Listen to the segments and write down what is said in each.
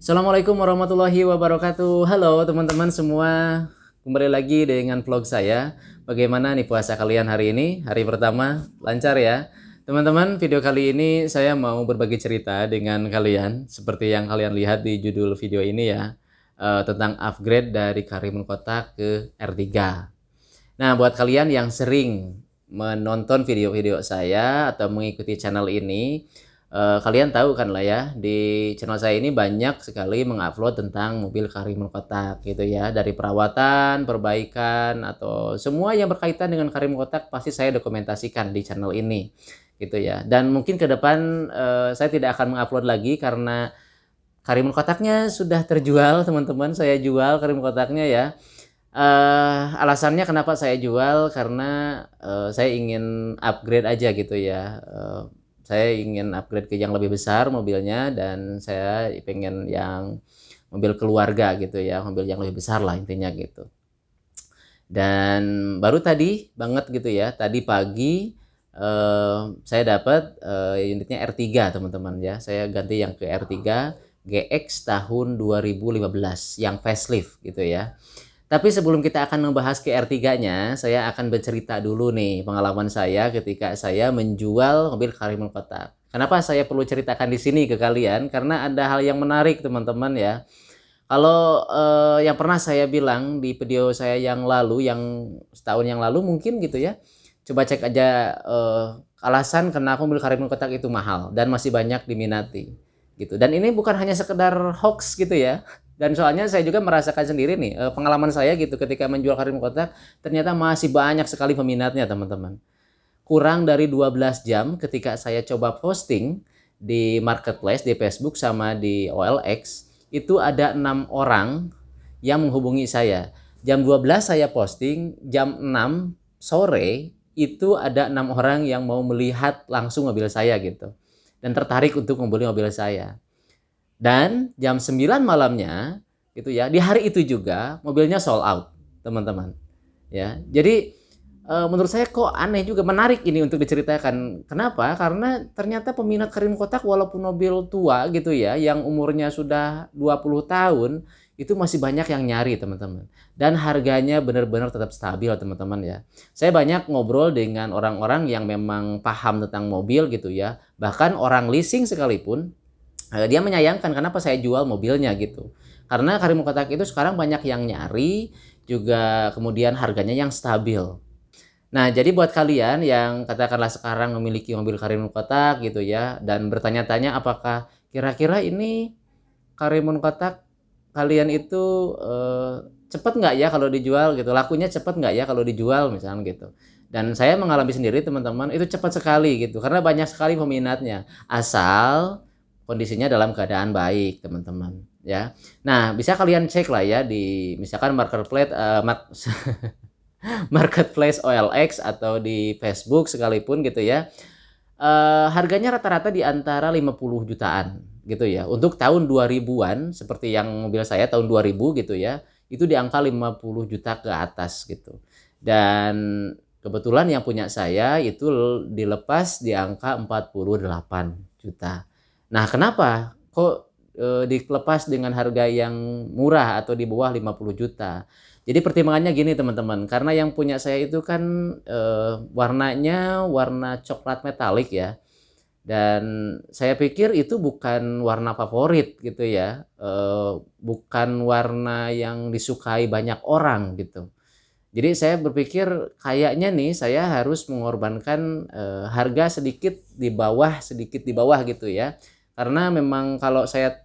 Assalamualaikum warahmatullahi wabarakatuh. Halo teman-teman semua, kembali lagi dengan vlog saya. Bagaimana nih puasa kalian hari ini? Hari pertama, lancar ya? Teman-teman, video kali ini saya mau berbagi cerita dengan kalian, seperti yang kalian lihat di judul video ini ya, tentang upgrade dari Karimun Kota ke R3. Nah, buat kalian yang sering menonton video-video saya atau mengikuti channel ini, kalian tahu kan lah ya, di channel saya ini banyak sekali mengupload tentang mobil Karimun Kotak gitu ya. Dari perawatan, perbaikan, atau semua yang berkaitan dengan Karimun Kotak pasti saya dokumentasikan di channel ini gitu ya. Dan mungkin ke depan saya tidak akan mengupload lagi karena Karimun Kotaknya sudah terjual teman-teman. Saya jual Karimun Kotaknya ya. Alasannya kenapa saya jual karena, saya ingin upgrade aja gitu ya, saya ingin upgrade ke yang lebih besar mobilnya dan saya pengen yang mobil keluarga gitu ya, mobil yang lebih besar lah intinya gitu. Dan baru tadi banget gitu ya, tadi pagi, saya dapat, unitnya R3 teman-teman ya, saya ganti yang ke R3 GX tahun 2015 yang facelift gitu ya. Tapi sebelum kita akan membahas ke R3-nya, saya akan bercerita dulu nih pengalaman saya ketika saya menjual mobil Karimun Kotak. Kenapa saya perlu ceritakan di sini ke kalian? Karena ada hal yang menarik teman-teman ya. Kalau yang pernah saya bilang di video saya yang lalu, yang setahun yang lalu mungkin gitu ya. Coba cek aja alasan kenapa mobil Karimun Kotak itu mahal dan masih banyak diminati gitu. Dan ini bukan hanya sekedar hoax gitu ya. Dan soalnya saya juga merasakan sendiri nih pengalaman saya gitu ketika menjual Karimun Kotak ternyata masih banyak sekali peminatnya teman-teman. Kurang dari 12 jam ketika saya coba posting di marketplace di Facebook sama di OLX itu ada 6 orang yang menghubungi saya. Jam 12 saya posting, jam 6 sore itu ada 6 orang yang mau melihat langsung mobil saya gitu. Dan tertarik untuk membeli mobil saya. Dan jam 9 malamnya gitu ya, di hari itu juga mobilnya sold out, teman-teman. Ya. Jadi menurut saya kok aneh juga, menarik ini untuk diceritakan. Kenapa? Karena ternyata peminat Karimun Kotak walaupun mobil tua gitu ya, yang umurnya sudah 20 tahun, itu masih banyak yang nyari teman-teman. Dan harganya benar-benar tetap stabil teman-teman ya. Saya banyak ngobrol dengan orang-orang yang memang paham tentang mobil gitu ya. Bahkan orang leasing sekalipun, dia menyayangkan kenapa saya jual mobilnya gitu. Karena Karimun Kotak itu sekarang banyak yang nyari, juga kemudian harganya yang stabil. Nah, jadi buat kalian yang katakanlah sekarang memiliki mobil Karimun Kotak gitu ya, dan bertanya-tanya apakah kira-kira ini Karimun Kotak kalian itu cepet nggak ya kalau dijual gitu, lakunya cepet nggak ya kalau dijual misalnya gitu. Dan saya mengalami sendiri teman-teman, itu cepat sekali gitu, karena banyak sekali peminatnya, asal kondisinya dalam keadaan baik teman-teman ya. Nah, bisa kalian cek lah ya di misalkan marketplace marketplace OLX atau di Facebook sekalipun gitu ya. Harganya rata-rata di antara 50 jutaan gitu ya. Untuk tahun 2000-an seperti yang mobil saya tahun 2000 gitu ya, itu di angka 50 juta ke atas gitu. Dan kebetulan yang punya saya itu dilepas di angka 48 juta. Nah, kenapa kok dilepas dengan harga yang murah atau di bawah 50 juta? Jadi pertimbangannya gini teman-teman, karena yang punya saya itu kan warnanya warna coklat metalik ya. Dan saya pikir itu bukan warna favorit gitu ya, bukan warna yang disukai banyak orang gitu. Jadi saya berpikir kayaknya nih saya harus mengorbankan harga sedikit di bawah gitu ya. Karena memang kalau saya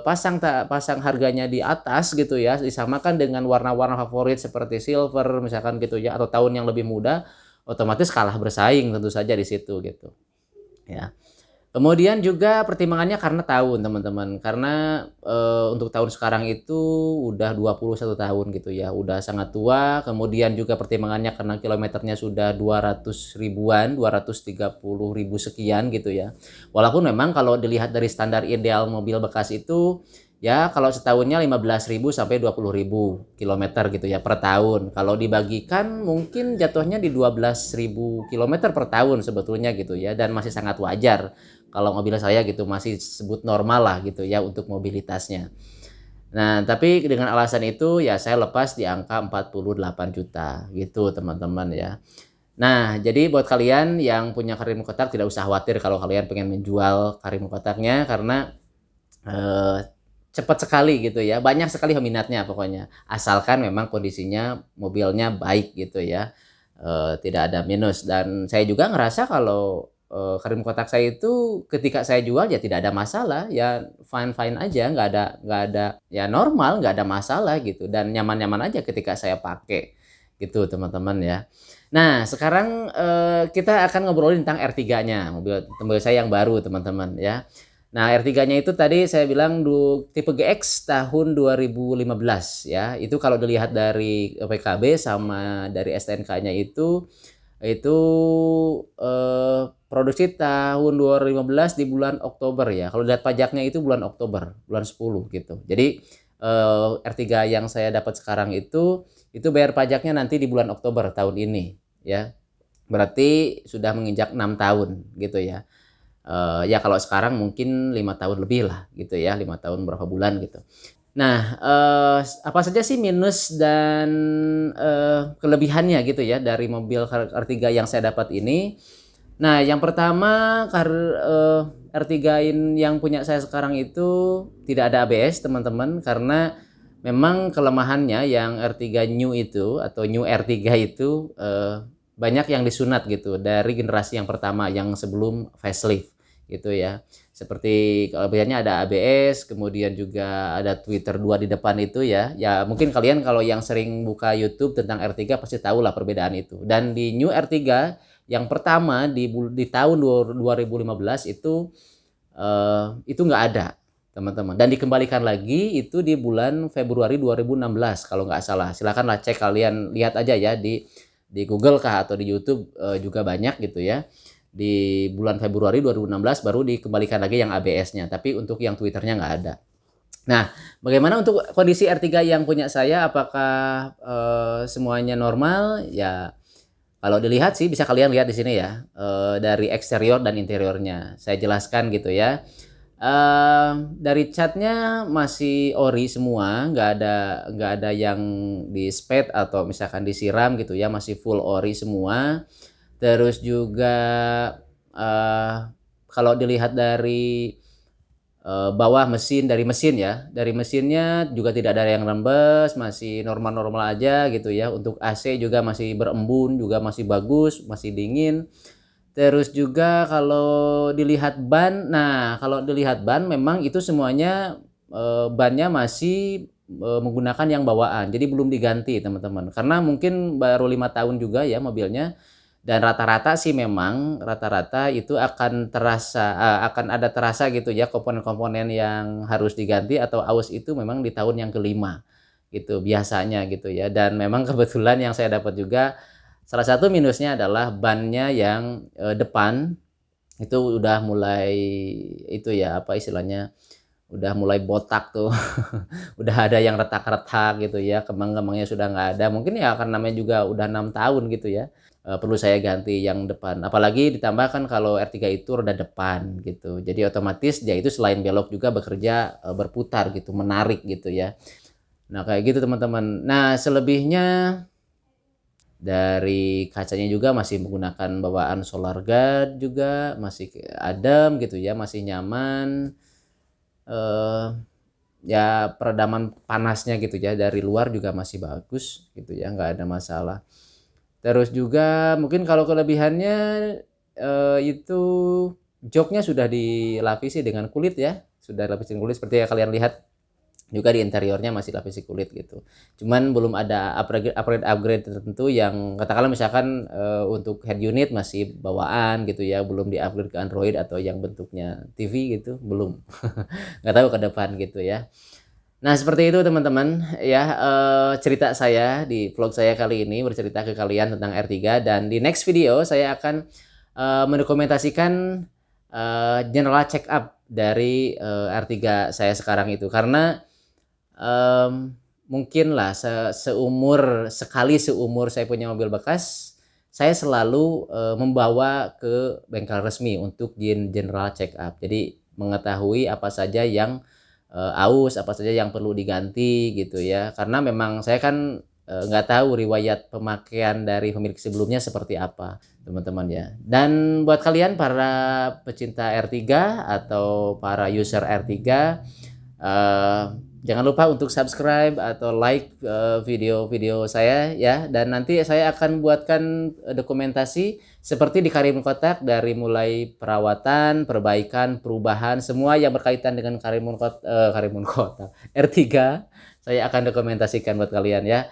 pasang harganya di atas gitu ya, disamakan dengan warna-warna favorit seperti silver misalkan gitu ya, atau tahun yang lebih muda, otomatis kalah bersaing tentu saja di situ gitu ya. Kemudian juga pertimbangannya karena tahun teman-teman, karena untuk tahun sekarang itu udah 21 tahun gitu ya, udah sangat tua. Kemudian juga pertimbangannya karena kilometernya sudah 200 ribuan, 230 ribu sekian gitu ya. Walaupun memang kalau dilihat dari standar ideal mobil bekas itu Ya kalau setahunnya 15.000 sampai 20.000 kilometer gitu ya per tahun. Kalau dibagikan mungkin jatuhnya di 12.000 kilometer per tahun sebetulnya gitu ya, dan masih sangat wajar kalau mobil saya gitu masih sebut normal lah gitu ya untuk mobilitasnya. Nah, tapi dengan alasan itu ya saya lepas di angka 48 juta gitu teman-teman ya. Nah, jadi buat kalian yang punya Karimo Kotak tidak usah khawatir kalau kalian pengen menjual Karimo Kotaknya, karena eh, cepat sekali gitu ya. Banyak sekali peminatnya pokoknya. Asalkan memang kondisinya mobilnya baik gitu ya. Tidak ada minus, dan saya juga ngerasa kalau Karim Kotak saya itu ketika saya jual ya tidak ada masalah, ya fine fine aja, nggak ada ya normal, nggak ada masalah gitu, dan nyaman-nyaman aja ketika saya pakai gitu teman-teman ya. Nah sekarang kita akan ngobrolin tentang R3-nya, mobil saya yang baru teman-teman ya. Nah, R3-nya itu tadi saya bilang tipe GX tahun 2015 ya. Itu kalau dilihat dari PKB sama dari STNK-nya itu produksi tahun 2015 di bulan Oktober ya. Kalau lihat pajaknya itu bulan Oktober, bulan 10 gitu. Jadi R3 yang saya dapat sekarang itu bayar pajaknya nanti di bulan Oktober tahun ini ya. Berarti sudah menginjak 6 tahun gitu ya. Ya kalau sekarang mungkin 5 tahun lebih lah gitu ya, 5 tahun berapa bulan gitu. Nah, apa saja sih minus dan kelebihannya gitu ya dari mobil R3 yang saya dapat ini? Nah, yang pertama R3 yang punya saya sekarang itu tidak ada ABS teman-teman, karena memang kelemahannya yang R3 New itu atau New R3 itu banyak yang disunat gitu dari generasi yang pertama yang sebelum facelift gitu ya. Seperti kelebihannya ada ABS, kemudian juga ada Twitter 2 di depan itu ya. Ya mungkin kalian kalau yang sering buka YouTube tentang R3 pasti tahu lah perbedaan itu. Dan di New R3 yang pertama di tahun 2015 itu nggak ada teman-teman, dan dikembalikan lagi itu di bulan Februari 2016 kalau nggak salah. Silakanlah cek, kalian lihat aja ya di Google kah atau di YouTube juga banyak gitu ya. Di bulan Februari 2016 baru dikembalikan lagi yang ABS-nya, tapi untuk yang Twitternya nggak ada. Nah, bagaimana untuk kondisi R3 yang punya saya? Apakah semuanya normal? Ya, kalau dilihat sih bisa kalian lihat di sini ya, dari eksterior dan interiornya. Saya jelaskan gitu ya. Dari catnya masih ori semua, nggak ada yang di spade atau misalkan disiram gitu ya, masih full ori semua. Terus juga uh, kalau dilihat dari bawah mesin, dari mesinnya juga tidak ada yang rembes, masih normal-normal aja gitu ya. Untuk AC juga masih berembun, juga masih bagus, masih dingin. Terus juga kalau dilihat ban, nah kalau dilihat ban memang itu semuanya bannya masih menggunakan yang bawaan, jadi belum diganti teman-teman, karena mungkin baru 5 tahun juga ya mobilnya. Dan rata-rata sih memang rata-rata itu akan terasa gitu ya, komponen-komponen yang harus diganti atau aus itu memang di tahun yang kelima gitu biasanya gitu ya. Dan memang kebetulan yang saya dapat juga salah satu minusnya adalah bannya yang depan itu udah mulai itu ya, apa istilahnya, udah mulai botak tuh. Udah ada yang retak-retak gitu ya, kembang-kembangnya sudah nggak ada, mungkin ya karena namanya juga udah 6 tahun gitu ya. Perlu saya ganti yang depan, apalagi ditambahkan kalau R3 itu roda depan gitu, jadi otomatis dia itu selain belok juga bekerja berputar gitu, menarik gitu ya. Nah kayak gitu teman-teman. Nah selebihnya dari kacanya juga masih menggunakan bawaan Solar Guard, juga masih adem gitu ya, masih nyaman. eh Ya peredaman panasnya gitu ya dari luar juga masih bagus gitu ya, nggak ada masalah. Terus juga mungkin kalau kelebihannya itu joknya sudah dilapisi dengan kulit ya, sudah dilapisi kulit seperti yang kalian lihat, juga di interiornya masih lapisi kulit gitu. Cuman belum ada upgrade tertentu yang katakanlah misalkan untuk head unit masih bawaan gitu ya, belum di-upgrade ke Android atau yang bentuknya TV gitu, belum. Nggak tahu ke depan gitu ya. Nah, seperti itu teman-teman ya, cerita saya di vlog saya kali ini, bercerita ke kalian tentang R3, dan di next video saya akan mendokumentasikan general check up dari R3 saya sekarang itu. Karena mungkin lah seumur saya punya mobil bekas, saya selalu membawa ke bengkel resmi untuk general check up. Jadi mengetahui apa saja yang aus, apa saja yang perlu diganti gitu ya. Karena memang saya kan nggak tahu riwayat pemakaian dari pemilik sebelumnya seperti apa, teman-teman ya. Dan buat kalian para pecinta R3 atau para user R3, eh, jangan lupa untuk subscribe atau like video-video saya ya. Dan nanti saya akan buatkan dokumentasi seperti di Karimun Kotak, dari mulai perawatan, perbaikan, perubahan, semua yang berkaitan dengan Karimun Kotak R3 saya akan dokumentasikan buat kalian ya.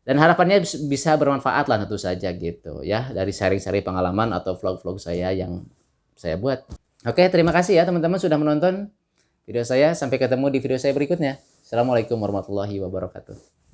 Dan harapannya bisa bermanfaat lah tentu saja gitu ya, dari sharing-sharing pengalaman atau vlog-vlog saya yang saya buat. Oke, terima kasih ya teman-teman sudah menonton video saya. Sampai ketemu di video saya berikutnya. Assalamualaikum warahmatullahi wabarakatuh.